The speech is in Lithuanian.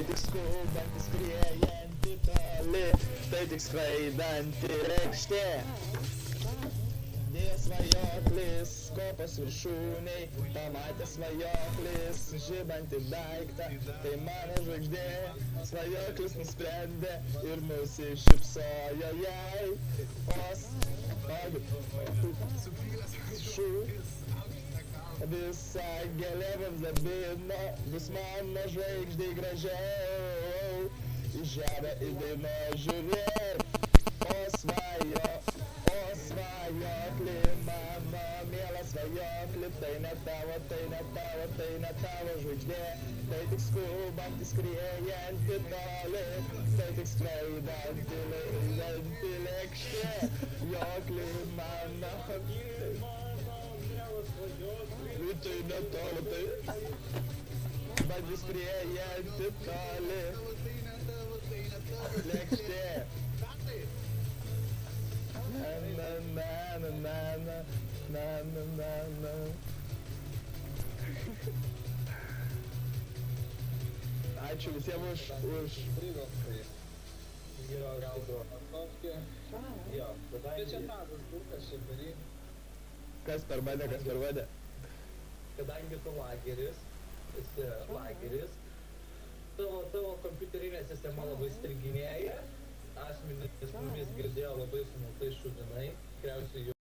tik skubanti skriejanti toli, tai tik skraidanti lėkštė. Dėjo svajoklis kopos viršūniai, pamatė svajoklis žibantį daiktą, tai mano žvaigždė. Svajoklis nusprendė ir nusišypsojo jai. Visa gėlė vamzdabino, bus mano žvaigždė gražiau. Į žemę įdėno žiūrėk, o svajokli, mano mielas svajokli, tai ne tavo, tai ne tavo, tai ne tavo žvaigždė, tai tik skubanti skriejanti toli, tai tik skraidanti lėkštė, jokli mano. Tai ne tolo, tai bandį skriejanti toli, lėkštė. Na. Ačiū visiems už... Jo, gaudavo Atkovskį. Jo, tai čia tadas Burkas čia daryk. Kas per mane? Kadangi tu lageris, esi lageris, tavo kompiuterinė sistema labai striginėja, asmenys mumis girdėjo labai sumultai šudinai, tikriausiai